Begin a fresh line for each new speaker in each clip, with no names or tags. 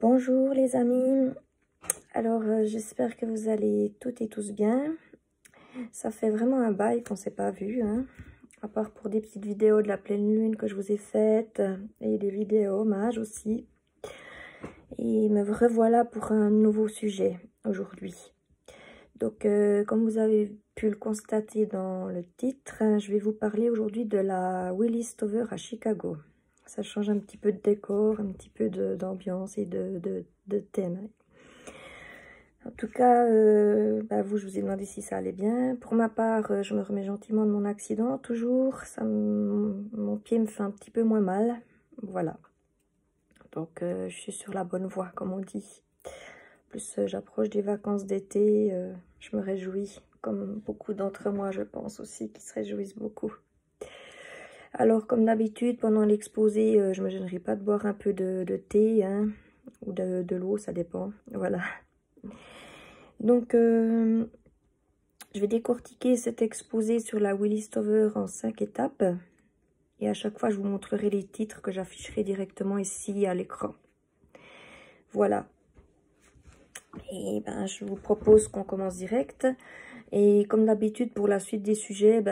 Bonjour les amis, alors j'espère que vous allez toutes et tous bien. Ça fait vraiment un bail qu'on ne s'est pas vu, hein, à part pour des petites vidéos de la pleine lune que je vous ai faites et des vidéos hommages aussi. Et me revoilà pour un nouveau sujet aujourd'hui. Donc comme vous avez pu le constater dans le titre, je vais vous parler aujourd'hui de la Willis Stover à Chicago. Ça change un petit peu de décor, un petit peu d'ambiance et de thème. En tout cas, vous, je vous ai demandé si ça allait bien. Pour ma part, je me remets gentiment de mon accident, toujours. Mon pied me fait un petit peu moins mal. Voilà. Donc, je suis sur la bonne voie, comme on dit. En plus, j'approche des vacances d'été. Je me réjouis, comme beaucoup d'entre moi, je pense aussi, qui se réjouissent beaucoup. Alors, comme d'habitude, pendant l'exposé, je ne me gênerai pas de boire un peu de thé, hein, ou de l'eau, ça dépend. Voilà. Donc, je vais décortiquer cet exposé sur la Willis Stover en 5 étapes. Et à chaque fois, je vous montrerai les titres que j'afficherai directement ici à l'écran. Voilà. Et je vous propose qu'on commence direct. Et comme d'habitude, pour la suite des sujets,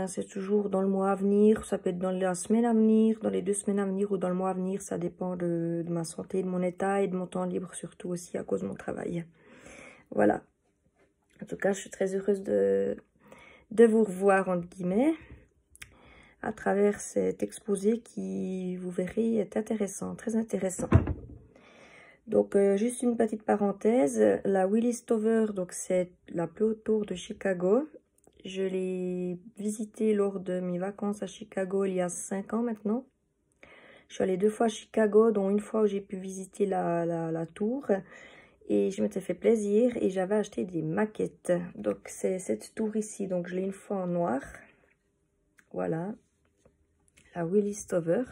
c'est toujours dans le mois à venir. Ça peut être dans la semaine à venir, dans les 2 semaines à venir ou dans le mois à venir. Ça dépend de ma santé, de mon état et de mon temps libre, surtout aussi à cause de mon travail. Voilà. En tout cas, je suis très heureuse de vous revoir, entre guillemets, à travers cet exposé qui, vous verrez, est intéressant, très intéressant. Donc, juste une petite parenthèse, la Willis Stover, donc c'est la plus haute tour de Chicago. Je l'ai visitée lors de mes vacances à Chicago il y a 5 ans maintenant. Je suis allée 2 fois à Chicago, dont une fois où j'ai pu visiter la tour. Et je m'étais fait plaisir et j'avais acheté des maquettes. Donc, c'est cette tour ici. Donc, je l'ai une fois en noir. Voilà. La Willis Stover.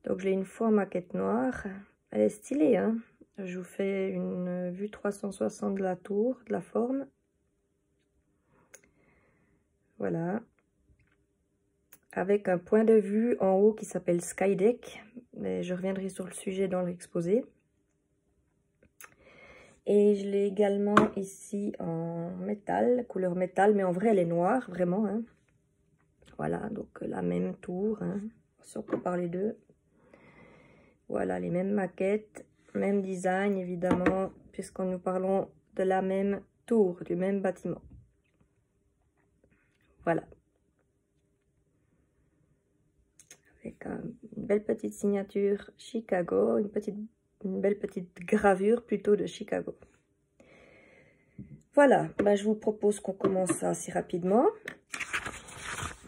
Donc, je l'ai une fois en maquette noire. Elle est stylée, hein. Je vous fais une vue 360 de la tour, de la forme. Voilà. Avec un point de vue en haut qui s'appelle Skydeck. Mais je reviendrai sur le sujet dans l'exposé. Et je l'ai également ici en métal, couleur métal, mais en vrai elle est noire, vraiment. Hein. Voilà, donc la même tour, hein, si on compare les deux. Voilà, les mêmes maquettes, même design évidemment, puisqu'on nous parlons de la même tour, du même bâtiment. Voilà. Avec une belle petite signature Chicago, une belle petite gravure plutôt de Chicago. Voilà, je vous propose qu'on commence assez rapidement.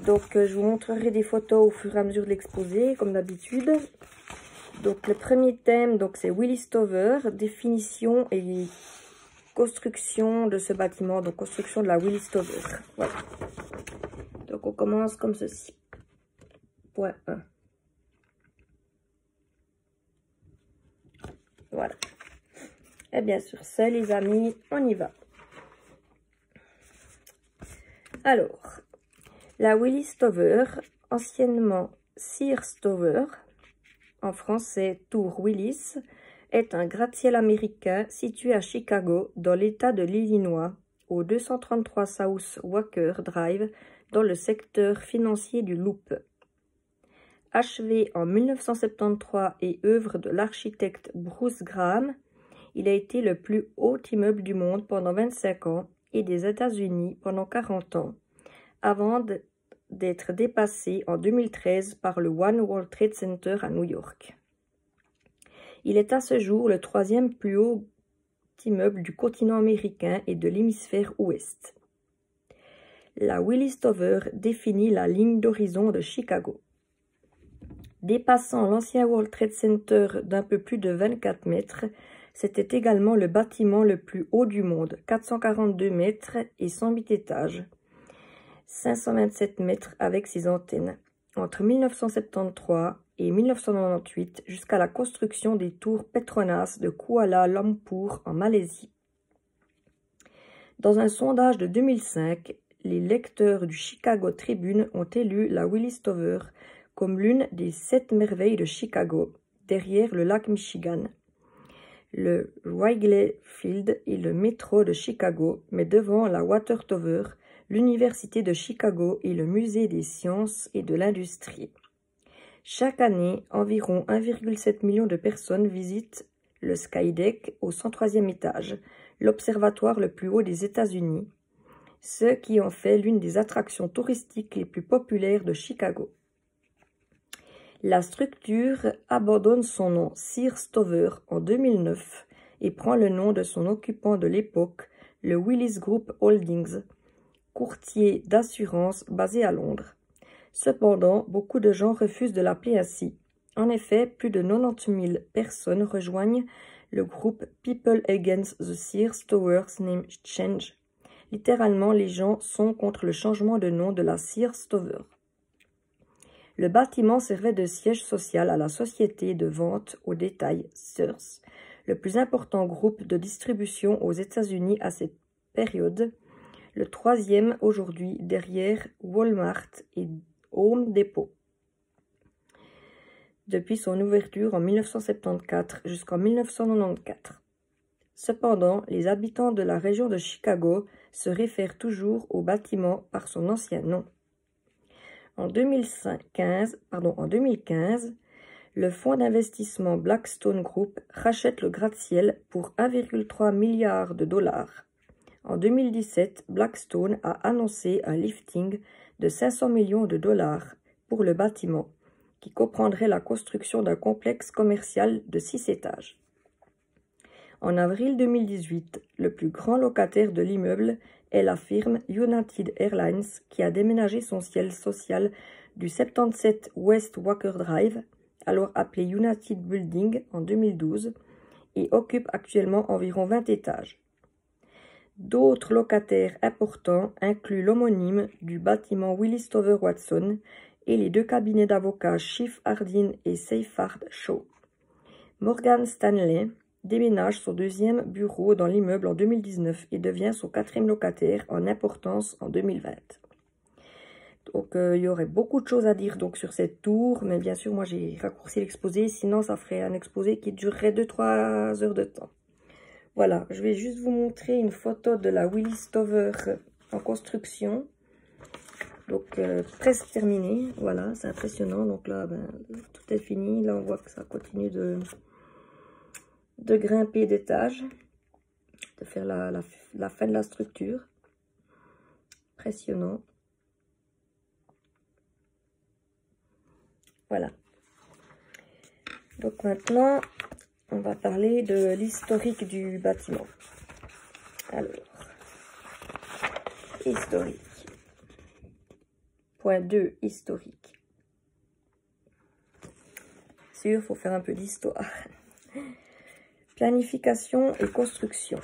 Donc, je vous montrerai des photos au fur et à mesure de l'exposé, comme d'habitude. Donc, le premier thème, c'est Willis Stover, définition et construction de ce bâtiment, donc construction de la Willis Stover. Voilà. Donc, on commence comme ceci. Point 1. Voilà. Et bien sur ce, les amis, on y va. Alors, la Willis Stover, anciennement Sears Stover, en français Tour Willis, est un gratte-ciel américain situé à Chicago, dans l'État de l'Illinois, au 233 South Walker Drive, dans le secteur financier du Loop. Achevé en 1973 et œuvre de l'architecte Bruce Graham, il a été le plus haut immeuble du monde pendant 25 ans et des États-Unis pendant 40 ans, avant d'être dépassé en 2013 par le One World Trade Center à New York. Il est à ce jour le 3e plus haut immeuble du continent américain et de l'hémisphère ouest. La Willis Stover définit la ligne d'horizon de Chicago. Dépassant l'ancien World Trade Center d'un peu plus de 24 mètres, c'était également le bâtiment le plus haut du monde, 442 mètres et 108 étages, 527 mètres avec ses antennes, entre 1973 et 1998 jusqu'à la construction des tours Petronas de Kuala Lumpur en Malaisie. Dans un sondage de 2005, les lecteurs du Chicago Tribune ont élu la Willis Stover comme l'une des 7 merveilles de Chicago, derrière le lac Michigan. le Wrigley Field et le métro de Chicago, mais devant la Water Tower, l'Université de Chicago et le Musée des sciences et de l'industrie. Chaque année, environ 1,7 million de personnes visitent le Skydeck au 103e étage, l'observatoire le plus haut des États-Unis, ce qui en fait l'une des attractions touristiques les plus populaires de Chicago. La structure abandonne son nom Sears Tower en 2009 et prend le nom de son occupant de l'époque, le Willis Group Holdings, courtier d'assurance basé à Londres. Cependant, beaucoup de gens refusent de l'appeler ainsi. En effet, plus de 90 000 personnes rejoignent le groupe People Against the Sears Towers Name Change. Littéralement, les gens sont contre le changement de nom de la Sears Tower. Le bâtiment servait de siège social à la société de vente au détail Sears, le plus important groupe de distribution aux États-Unis à cette période, le troisième aujourd'hui derrière Walmart et Home Depot. Depuis son ouverture en 1974 jusqu'en 1994. Cependant, les habitants de la région de Chicago se réfèrent toujours au bâtiment par son ancien nom. En 2015, le fonds d'investissement Blackstone Group rachète le gratte-ciel pour 1,3 milliard de dollars. En 2017, Blackstone a annoncé un lifting de 500 millions de dollars pour le bâtiment, qui comprendrait la construction d'un complexe commercial de 6 étages. En avril 2018, le plus grand locataire de l'immeuble est la firme United Airlines qui a déménagé son siège social du 77 West Walker Drive, alors appelé United Building en 2012, et occupe actuellement environ 20 étages. D'autres locataires importants incluent l'homonyme du bâtiment Willis Tower Watson et les deux cabinets d'avocats Schiff Hardin et Seyfarth Shaw. Morgan Stanley déménage son deuxième bureau dans l'immeuble en 2019 et devient son 4e locataire en importance en 2020. Donc il y aurait beaucoup de choses à dire donc, sur cette tour, mais bien sûr moi j'ai raccourci l'exposé, sinon ça ferait un exposé qui durerait 2-3 heures de temps. Voilà, je vais juste vous montrer une photo de la Willis Tower en construction. Donc presque terminé, voilà, c'est impressionnant. Donc là, tout est fini. Là, on voit que ça continue de grimper d'étages, de faire la fin de la structure. Impressionnant. Voilà. Donc maintenant, on va parler de l'historique du bâtiment. Alors, historique. Point 2, historique. Sûr, il faut faire un peu d'histoire. Planification et construction.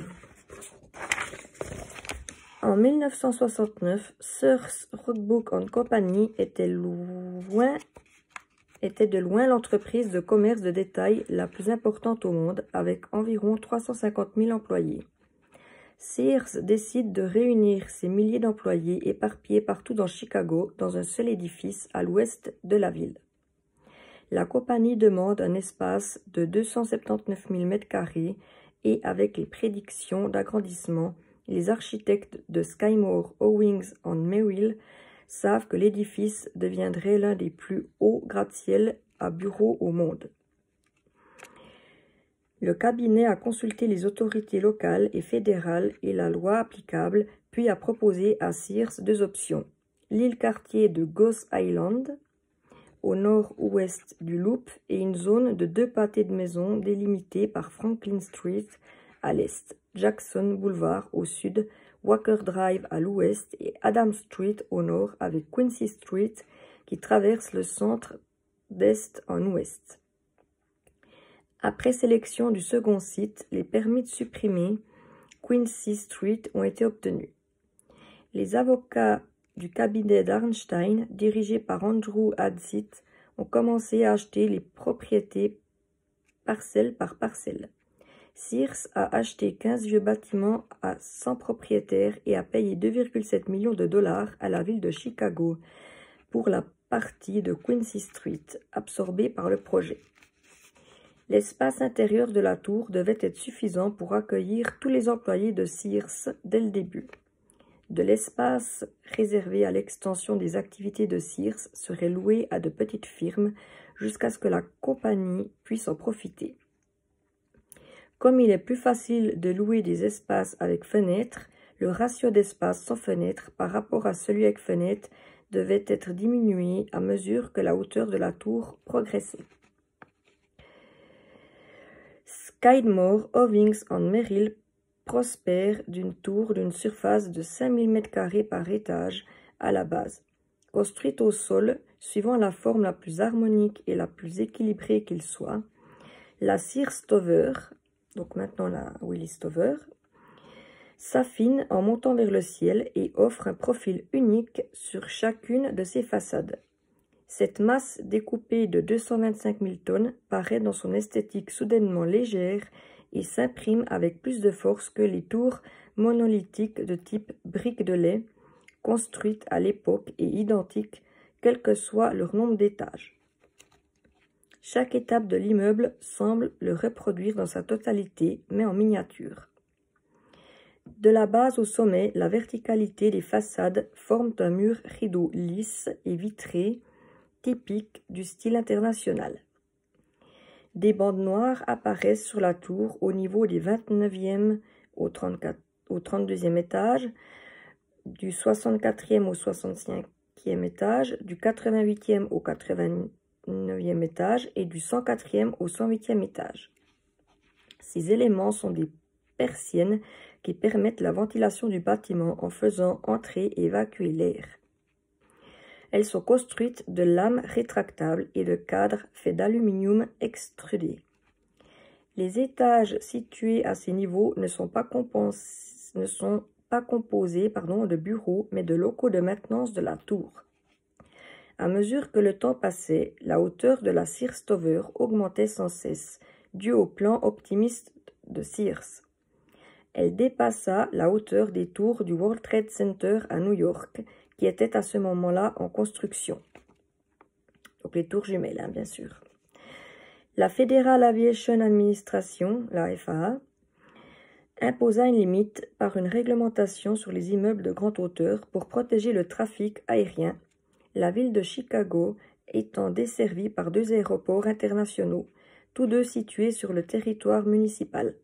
En 1969, Sears Roebuck & Company était de loin l'entreprise de commerce de détail la plus importante au monde, avec environ 350 000 employés. Sears décide de réunir ses milliers d'employés éparpillés partout dans Chicago dans un seul édifice à l'ouest de la ville. La compagnie demande un espace de 279 000 m² et avec les prédictions d'agrandissement, les architectes de Skymore, Owings & Merrill savent que l'édifice deviendrait l'un des plus hauts gratte-ciel à bureaux au monde. Le cabinet a consulté les autorités locales et fédérales et la loi applicable, puis a proposé à Sears 2 options. L'île quartier de Goose Island, au nord-ouest du Loop, et une zone de 2 pâtés de maisons délimitées par Franklin Street à l'est, Jackson Boulevard au sud, Walker Drive à l'ouest et Adam Street au nord, avec Quincy Street qui traverse le centre d'est en ouest. Après sélection du second site, les permis de supprimer Quincy Street ont été obtenus. Les avocats du cabinet d'Arnstein, dirigé par Andrew Adsett, ont commencé à acheter les propriétés parcelle par parcelle. Sears a acheté 15 vieux bâtiments à 100 propriétaires et a payé 2,7 millions de dollars à la ville de Chicago pour la partie de Quincy Street absorbée par le projet. L'espace intérieur de la tour devait être suffisant pour accueillir tous les employés de Sears dès le début. De l'espace réservé à l'extension des activités de Sears serait loué à de petites firmes jusqu'à ce que la compagnie puisse en profiter. Comme il est plus facile de louer des espaces avec fenêtres, le ratio d'espace sans fenêtre par rapport à celui avec fenêtre devait être diminué à mesure que la hauteur de la tour progressait. Skidmore, Owings and Merrill prospère d'une tour d'une surface de 5000 m² par étage à la base. Construite au sol, suivant la forme la plus harmonique et la plus équilibrée qu'il soit, la Sears Tower, donc maintenant la Willis Tower, s'affine en montant vers le ciel et offre un profil unique sur chacune de ses façades. Cette masse découpée de 225 000 tonnes paraît dans son esthétique soudainement légère et s'imprime avec plus de force que les tours monolithiques de type briques de lait, construites à l'époque et identiques, quel que soit leur nombre d'étages. Chaque étape de l'immeuble semble le reproduire dans sa totalité, mais en miniature. De la base au sommet, la verticalité des façades forme un mur rideau lisse et vitré, typique du style international. Des bandes noires apparaissent sur la tour au niveau des 29e au 32e étage, du 64e au 65e étage, du 88e au 89e étage et du 104e au 108e étage. Ces éléments sont des persiennes qui permettent la ventilation du bâtiment en faisant entrer et évacuer l'air. Elles sont construites de lames rétractables et de cadres faits d'aluminium extrudé. Les étages situés à ces niveaux ne sont pas composés de bureaux, mais de locaux de maintenance de la tour. À mesure que le temps passait, la hauteur de la Sears Tower augmentait sans cesse, dû au plan optimiste de Sears. Elle dépassa la hauteur des tours du World Trade Center à New York, qui étaient à ce moment-là en construction. Donc les tours jumelles, bien sûr. La Federal Aviation Administration, la FAA, imposa une limite par une réglementation sur les immeubles de grande hauteur pour protéger le trafic aérien, la ville de Chicago étant desservie par 2 aéroports internationaux, tous deux situés sur le territoire municipal.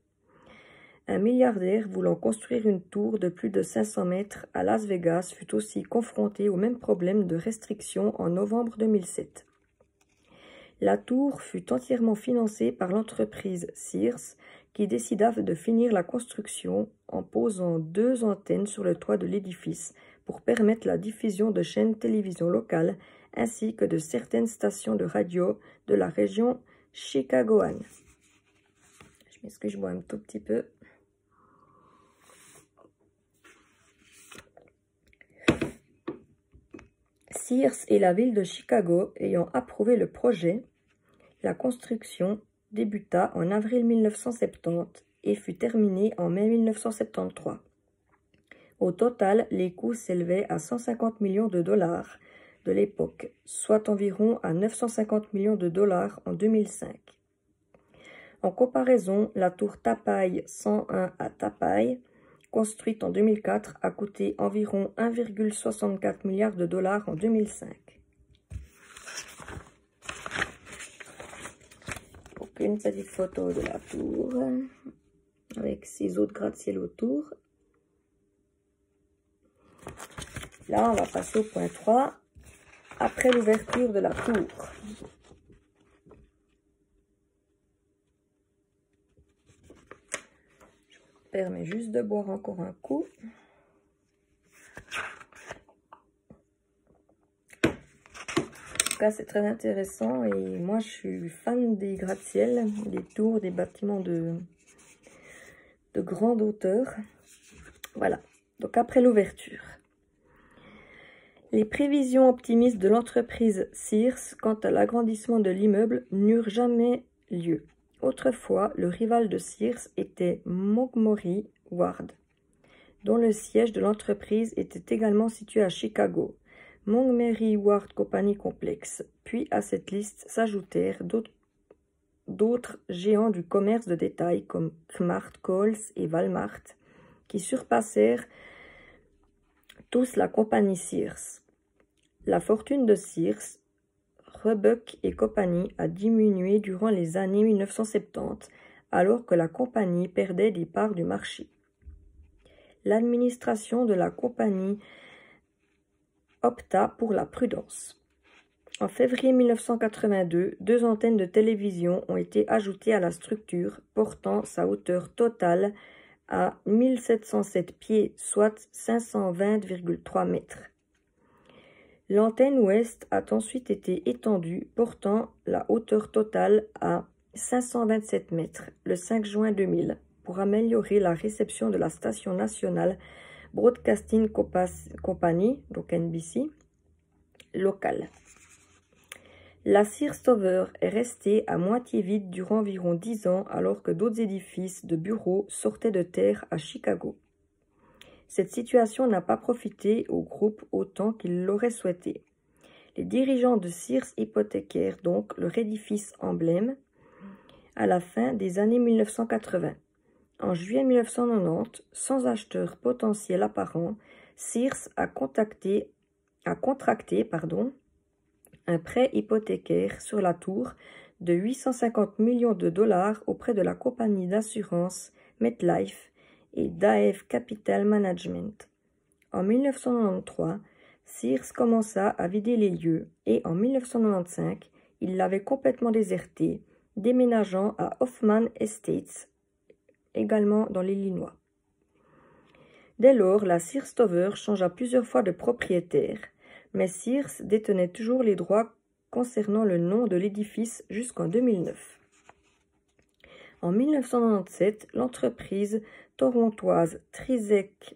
Un milliardaire voulant construire une tour de plus de 500 mètres à Las Vegas fut aussi confronté au même problème de restriction en novembre 2007. La tour fut entièrement financée par l'entreprise Sears, qui décida de finir la construction en posant 2 antennes sur le toit de l'édifice pour permettre la diffusion de chaînes télévision locales ainsi que de certaines stations de radio de la région chicagoane. Je m'excuse, je bois un tout petit peu. Sears et la ville de Chicago ayant approuvé le projet, la construction débuta en avril 1970 et fut terminée en mai 1973. Au total, les coûts s'élevaient à 150 millions de dollars de l'époque, soit environ à 950 millions de dollars en 2005. En comparaison, la tour Tapaï 101 à Tapaï, construite en 2004, a coûté environ 1,64 milliard de dollars en 2005. Donc, une petite photo de la tour avec 6 autres gratte-ciel autour. Là, on va passer au point 3, après l'ouverture de la tour. Je me permets juste de boire encore un coup. En tout cas, c'est très intéressant et moi, je suis fan des gratte-ciel, des tours, des bâtiments de grande hauteur. Voilà, donc après l'ouverture. Les prévisions optimistes de l'entreprise Sears quant à l'agrandissement de l'immeuble n'eurent jamais lieu. Autrefois, le rival de Sears était Montgomery Ward, dont le siège de l'entreprise était également situé à Chicago. Montgomery Ward Company Complex. Puis à cette liste s'ajoutèrent d'autres d'autres géants du commerce de détail comme Kmart, Kohl's et Walmart, qui surpassèrent tous la compagnie Sears. La fortune de Sears, Roebuck et compagnie a diminué durant les années 1970, alors que la compagnie perdait des parts du marché. L'administration de la compagnie opta pour la prudence. En février 1982, 2 antennes de télévision ont été ajoutées à la structure, portant sa hauteur totale à 1707 pieds, soit 520,3 mètres. L'antenne ouest a ensuite été étendue, portant la hauteur totale à 527 mètres le 5 juin 2000, pour améliorer la réception de la station nationale Broadcasting Company, donc NBC, locale. La Sears Tower est restée à moitié vide durant environ 10 ans alors que d'autres édifices de bureaux sortaient de terre à Chicago. Cette situation n'a pas profité au groupe autant qu'il l'aurait souhaité. Les dirigeants de Sears hypothéquèrent donc leur édifice emblème à la fin des années 1980. En juillet 1990, sans acheteur potentiel apparent, Sears a contracté un prêt hypothécaire sur la tour de 850 millions de dollars auprès de la compagnie d'assurance MetLife et d'AF Capital Management. En 1993, Sears commença à vider les lieux et en 1995, il l'avait complètement déserté, déménageant à Hoffman Estates, également dans l'Illinois. Dès lors, la Sears Tower changea plusieurs fois de propriétaire, mais Sears détenait toujours les droits concernant le nom de l'édifice jusqu'en 2009. En 1997, l'entreprise torontoise Trizek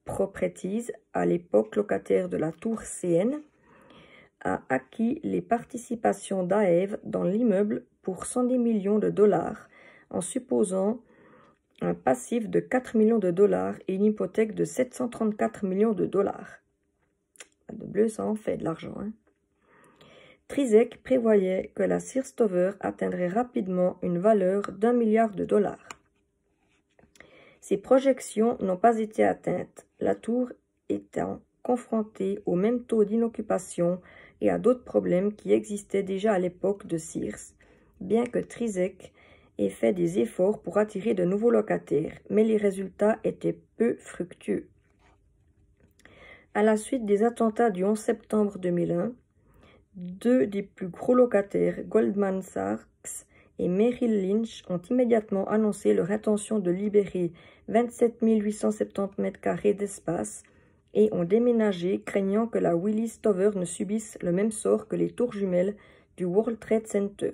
Properties, à l'époque locataire de la tour CN, a acquis les participations d'AEV dans l'immeuble pour 110 millions de dollars, en supposant un passif de 4 millions de dollars et une hypothèque de 734 millions de dollars. De bleu, ça en fait de l'argent. Trizek prévoyait que la Sears Tower atteindrait rapidement une valeur d'1 milliard de dollars. Ces projections n'ont pas été atteintes, la tour étant confrontée au même taux d'inoccupation et à d'autres problèmes qui existaient déjà à l'époque de Sears, bien que Trizek ait fait des efforts pour attirer de nouveaux locataires, mais les résultats étaient peu fructueux. À la suite des attentats du 11 septembre 2001, 2 des plus gros locataires, Goldman Sachs et Merrill Lynch, ont immédiatement annoncé leur intention de libérer 27 870 mètres carrés d'espace et ont déménagé, craignant que la Willis Tower ne subisse le même sort que les tours jumelles du World Trade Center.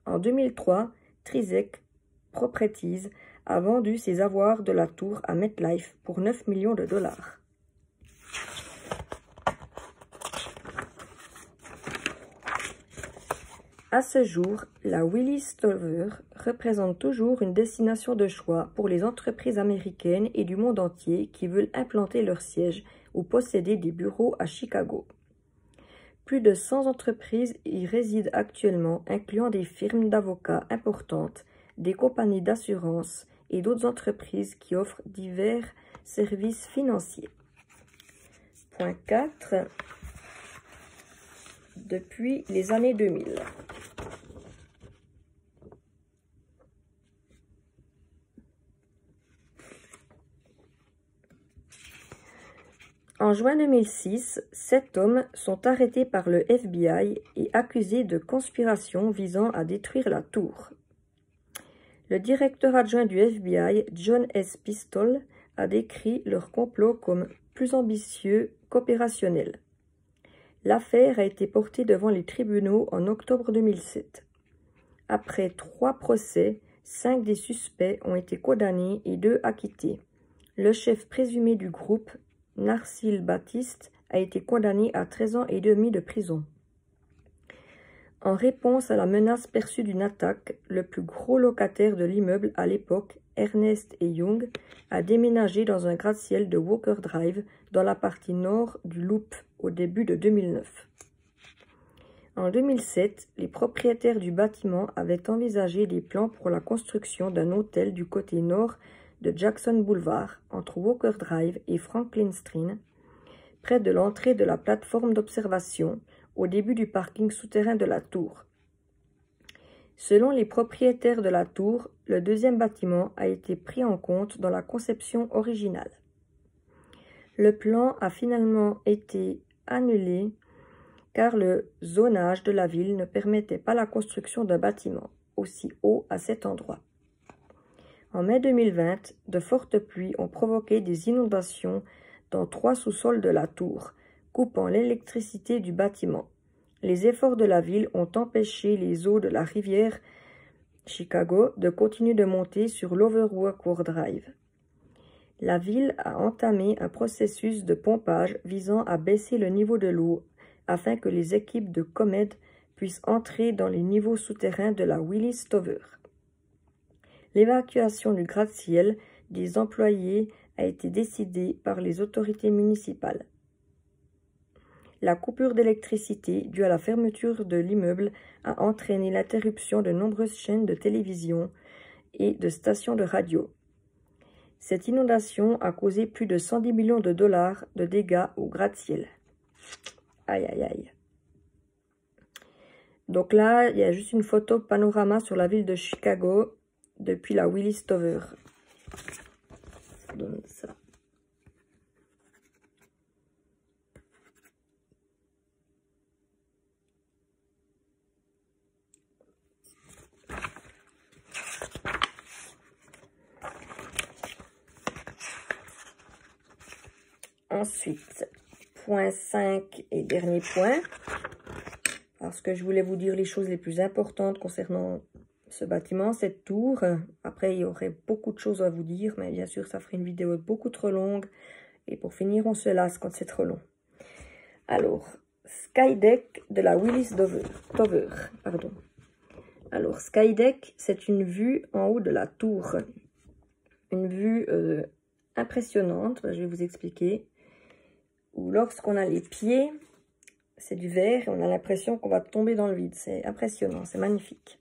En 2003, Trizek Properties a vendu ses avoirs de la tour à MetLife pour 9 millions de dollars. À ce jour, la Willis Tower représente toujours une destination de choix pour les entreprises américaines et du monde entier qui veulent implanter leur siège ou posséder des bureaux à Chicago. Plus de 100 entreprises y résident actuellement, incluant des firmes d'avocats importantes, des compagnies d'assurance et d'autres entreprises qui offrent divers services financiers. Point 4. Depuis les années 2000. En juin 2006, 7 hommes sont arrêtés par le FBI et accusés de conspiration visant à détruire la tour. Le directeur adjoint du FBI, John S. Pistole, a décrit leur complot comme plus ambitieux qu'opérationnel. L'affaire a été portée devant les tribunaux en octobre 2007. Après 3 procès, 5 des suspects ont été condamnés et 2 acquittés. Le chef présumé du groupe, Narsil Baptiste, a été condamné à 13 ans et demi de prison. En réponse à la menace perçue d'une attaque, le plus gros locataire de l'immeuble à l'époque, Ernest et Young, a déménagé dans un gratte-ciel de Walker Drive dans la partie nord du Loop au début de 2009. En 2007, les propriétaires du bâtiment avaient envisagé des plans pour la construction d'un hôtel du côté nord de Jackson Boulevard, entre Walker Drive et Franklin Street, près de l'entrée de la plateforme d'observation, au début du parking souterrain de la tour. Selon les propriétaires de la tour, le deuxième bâtiment a été pris en compte dans la conception originale. Le plan a finalement été annulé car le zonage de la ville ne permettait pas la construction d'un bâtiment aussi haut à cet endroit. En mai 2020, de fortes pluies ont provoqué des inondations dans 3 sous-sols de la tour, coupant l'électricité du bâtiment. Les efforts de la ville ont empêché les eaux de la rivière Chicago de continuer de monter sur l'Overwalker Drive. La ville a entamé un processus de pompage visant à baisser le niveau de l'eau afin que les équipes de ComEd puissent entrer dans les niveaux souterrains de la Willis Tower. L'évacuation du gratte-ciel des employés a été décidée par les autorités municipales. La coupure d'électricité due à la fermeture de l'immeuble a entraîné l'interruption de nombreuses chaînes de télévision et de stations de radio. Cette inondation a causé plus de 110 millions de dollars de dégâts au gratte-ciel. Aïe, aïe, aïe. Donc là, il y a juste une photo panorama sur la ville de Chicago depuis la Willis Tower. Ça donne ça. Ensuite, point 5 et dernier point, parce que je voulais vous dire les choses les plus importantes concernant ce bâtiment, cette tour. Après, il y aurait beaucoup de choses à vous dire, mais bien sûr, ça ferait une vidéo beaucoup trop longue. Et pour finir, on se lasse quand c'est trop long. Alors, Skydeck de la Willis Tower. Alors, Skydeck, c'est une vue en haut de la tour. Une vue impressionnante, je vais vous expliquer. Où lorsqu'on a les pieds, c'est du verre et on a l'impression qu'on va tomber dans le vide. C'est impressionnant, c'est magnifique.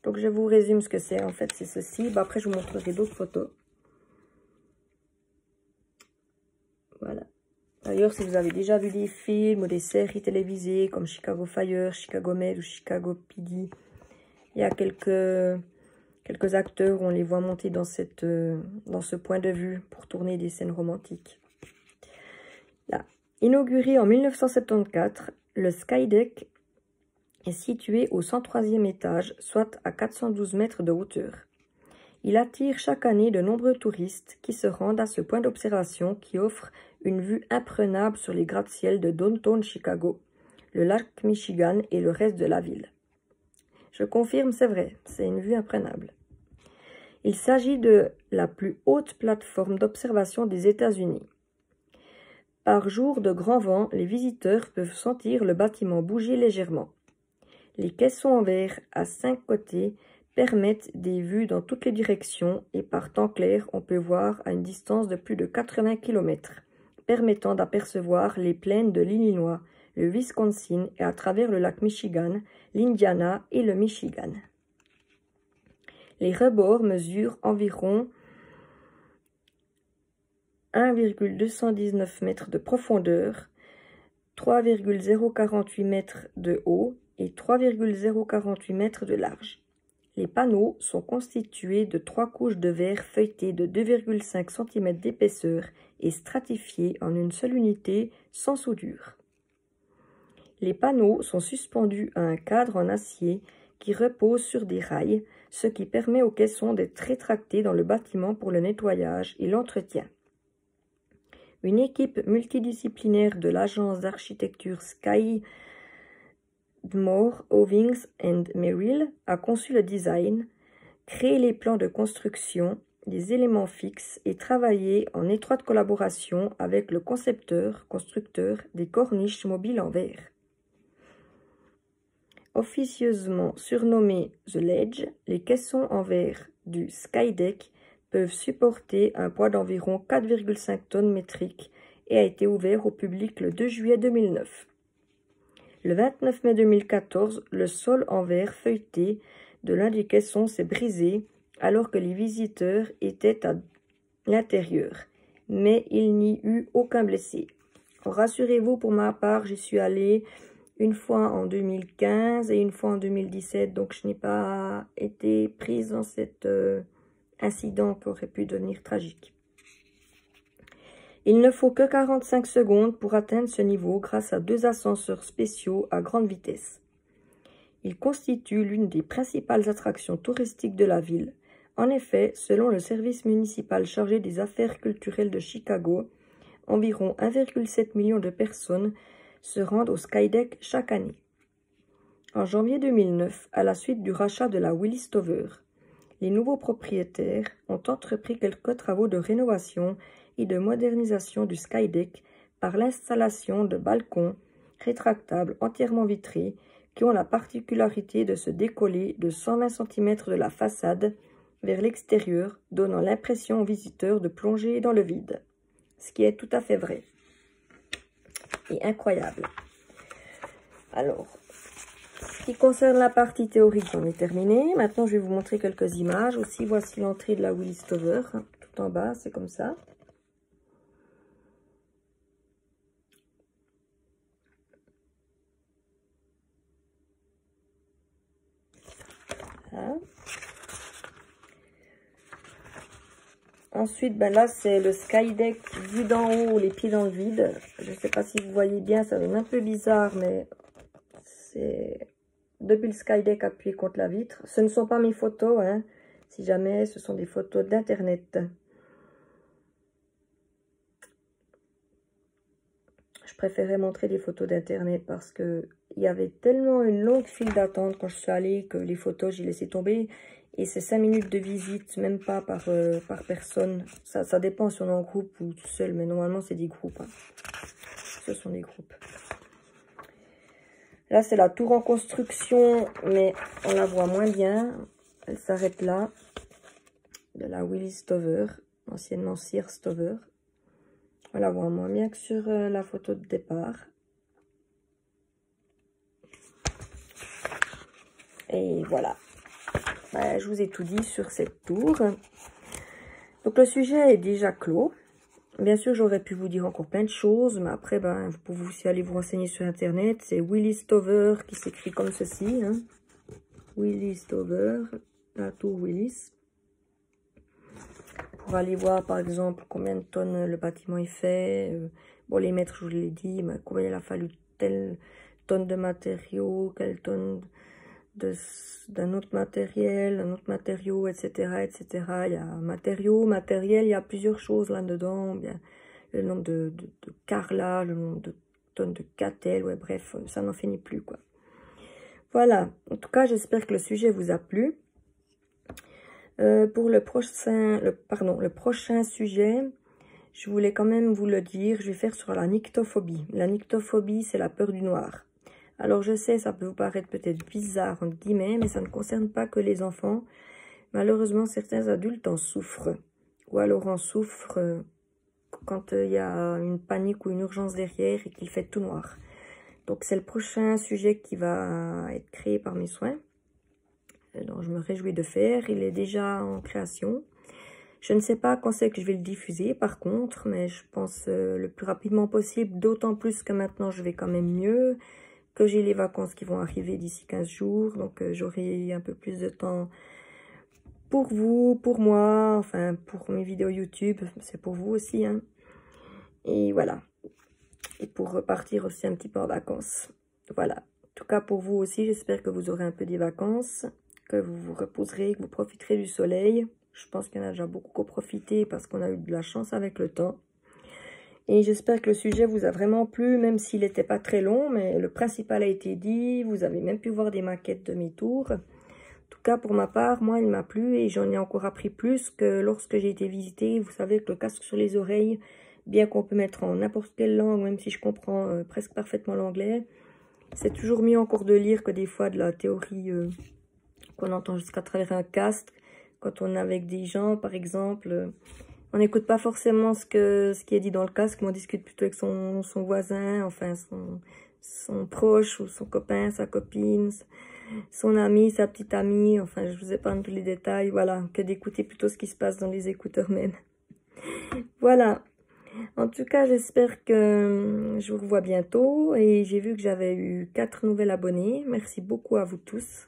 Donc je vous résume ce que c'est. En fait, c'est ceci. Bah, après, je vous montrerai d'autres photos. Voilà. D'ailleurs, si vous avez déjà vu des films ou des séries télévisées comme Chicago Fire, Chicago Med ou Chicago PD, il y a quelques acteurs, on les voit monter dans ce point de vue pour tourner des scènes romantiques. Là. Inauguré en 1974, le Skydeck est situé au 103e étage, soit à 412 mètres de hauteur. Il attire chaque année de nombreux touristes qui se rendent à ce point d'observation qui offre une vue imprenable sur les gratte-ciel de downtown Chicago, le lac Michigan et le reste de la ville. Je confirme, c'est vrai, c'est une vue imprenable. Il s'agit de la plus haute plateforme d'observation des États-Unis. Par jour de grand vent, les visiteurs peuvent sentir le bâtiment bouger légèrement. Les caissons en verre à 5 côtés permettent des vues dans toutes les directions et par temps clair, on peut voir à une distance de plus de 80 km, permettant d'apercevoir les plaines de l'Illinois, le Wisconsin et à travers le lac Michigan, l'Indiana et le Michigan. Les rebords mesurent environ 1,219 mètres de profondeur, 3,048 mètres de haut et 3,048 mètres de large. Les panneaux sont constitués de 3 couches de verre feuilleté de 2,5 cm d'épaisseur et stratifiés en une seule unité sans soudure. Les panneaux sont suspendus à un cadre en acier qui repose sur des rails, ce qui permet aux caissons d'être rétractés dans le bâtiment pour le nettoyage et l'entretien. Une équipe multidisciplinaire de l'agence d'architecture Skidmore, Owings & Merrill a conçu le design, créé les plans de construction, les éléments fixes et travaillé en étroite collaboration avec le constructeur des corniches mobiles en verre. Officieusement surnommés The Ledge, les caissons en verre du Skydeck peuvent supporter un poids d'environ 4,5 tonnes métriques et a été ouvert au public le 2 juillet 2009. Le 29 mai 2014, le sol en verre feuilleté de l'un des caissons s'est brisé alors que les visiteurs étaient à l'intérieur. Mais il n'y eut aucun blessé. Rassurez-vous, pour ma part, j'y suis allée une fois en 2015 et une fois en 2017. Donc, je n'ai pas été prise dans cet incident qui aurait pu devenir tragique. Il ne faut que 45 secondes pour atteindre ce niveau grâce à 2 ascenseurs spéciaux à grande vitesse. Il constitue l'une des principales attractions touristiques de la ville. En effet, selon le service municipal chargé des affaires culturelles de Chicago, environ 1,7 million de personnes se rendent au Skydeck chaque année. En janvier 2009, à la suite du rachat de la Willis Tower, les nouveaux propriétaires ont entrepris quelques travaux de rénovation et de modernisation du Skydeck par l'installation de balcons rétractables entièrement vitrés qui ont la particularité de se décoller de 120 cm de la façade vers l'extérieur, donnant l'impression aux visiteurs de plonger dans le vide. Ce qui est tout à fait vrai et incroyable. Alors, ce qui concerne la partie théorique, j'en ai terminé. Maintenant, je vais vous montrer quelques images. Aussi, voici l'entrée de la Willis Tower. Tout en bas, c'est comme ça. Voilà. Ensuite, ben là, c'est le Skydeck vu d'en haut, les pieds dans le vide. Je ne sais pas si vous voyez bien, ça donne un peu bizarre, mais c'est depuis le Skydeck appuyé contre la vitre. Ce ne sont pas mes photos, hein. Si jamais, ce sont des photos d'internet. Je préférais montrer des photos d'internet parce que il y avait tellement une longue file d'attente quand je suis allée que les photos, j'ai laissé tomber. Et c'est 5 minutes de visite, même pas par personne. Ça dépend si on est en groupe ou tout seul, mais normalement c'est des groupes. Hein. Ce sont des groupes. Là, c'est la tour en construction, mais on la voit moins bien. Elle s'arrête là, de la Willis Tower, anciennement Sears Tower. On la voit moins bien que sur la photo de départ. Et voilà. Ben, je vous ai tout dit sur cette tour. Donc, le sujet est déjà clos. Bien sûr, j'aurais pu vous dire encore plein de choses, mais après, ben, vous pouvez aussi aller vous renseigner sur Internet. C'est Willis Tower qui s'écrit comme ceci. Hein. Willis Tower, la tour Willis. Pour aller voir, par exemple, combien de tonnes le bâtiment est fait. Bon, les mètres, je vous l'ai dit, mais combien il a fallu telle tonne de matériaux, quelle tonne d'un autre matériel, un autre matériau, etc., etc. Il y a matériel, il y a plusieurs choses là-dedans. Bien, le nombre de carrelage, le nombre de tonnes de cattel, ouais, bref, ça n'en finit plus, quoi. Voilà, en tout cas, j'espère que le sujet vous a plu. Pour le prochain sujet, je voulais quand même vous le dire, je vais faire sur la nyctophobie. La nyctophobie, c'est la peur du noir. Alors, je sais, ça peut vous paraître peut-être bizarre, entre guillemets, mais ça ne concerne pas que les enfants. Malheureusement, certains adultes en souffrent. Ou alors en souffrent quand il y a une panique ou une urgence derrière et qu'il fait tout noir. Donc, c'est le prochain sujet qui va être créé par mes soins. Donc, je me réjouis de faire. Il est déjà en création. Je ne sais pas quand c'est que je vais le diffuser, par contre, mais je pense le plus rapidement possible, d'autant plus que maintenant, je vais quand même mieux, que j'ai les vacances qui vont arriver d'ici 15 jours, donc j'aurai un peu plus de temps pour vous, pour moi, enfin, pour mes vidéos YouTube, c'est pour vous aussi, hein. Et voilà. Et pour repartir aussi un petit peu en vacances. Voilà. En tout cas, pour vous aussi, j'espère que vous aurez un peu des vacances, que vous vous reposerez, que vous profiterez du soleil. Je pense qu'il y en a déjà beaucoup profité parce qu'on a eu de la chance avec le temps. Et j'espère que le sujet vous a vraiment plu, même s'il n'était pas très long, mais le principal a été dit. Vous avez même pu voir des maquettes de mes tours. En tout cas, pour ma part, moi, il m'a plu et j'en ai encore appris plus que lorsque j'ai été visiter. Vous savez que le casque sur les oreilles, bien qu'on peut mettre en n'importe quelle langue, même si je comprends presque parfaitement l'anglais, c'est toujours mieux encore de lire que des fois de la théorie qu'on entend jusqu'à travers un casque. Quand on est avec des gens, par exemple... on n'écoute pas forcément ce qui est dit dans le casque, mais on discute plutôt avec son voisin, enfin son proche ou son copain, sa copine, son ami, sa petite amie, enfin je vous épargne tous les détails, voilà, que d'écouter plutôt ce qui se passe dans les écouteurs même. Voilà, en tout cas j'espère que je vous revois bientôt et j'ai vu que j'avais eu 4 nouvelles abonnés, merci beaucoup à vous tous,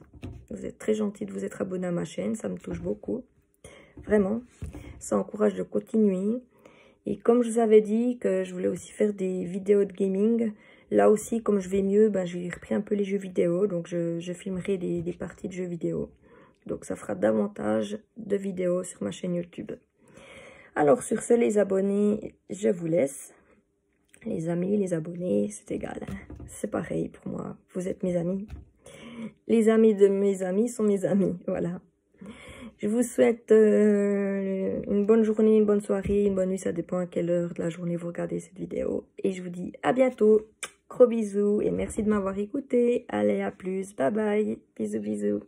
vous êtes très gentils de vous être abonnés à ma chaîne, ça me touche beaucoup, vraiment, ça encourage de continuer. Et comme je vous avais dit que je voulais aussi faire des vidéos de gaming, là aussi, comme je vais mieux, ben, j'ai repris un peu les jeux vidéo. Donc, je filmerai des parties de jeux vidéo. Donc, ça fera davantage de vidéos sur ma chaîne YouTube. Alors, sur ce, les abonnés, je vous laisse. Les amis, les abonnés, c'est égal. C'est pareil pour moi. Vous êtes mes amis. Les amis de mes amis sont mes amis. Voilà. Je vous souhaite une bonne journée, une bonne soirée, une bonne nuit. Ça dépend à quelle heure de la journée vous regardez cette vidéo. Et je vous dis à bientôt. Gros bisous et merci de m'avoir écouté. Allez, à plus. Bye bye. Bisous, bisous.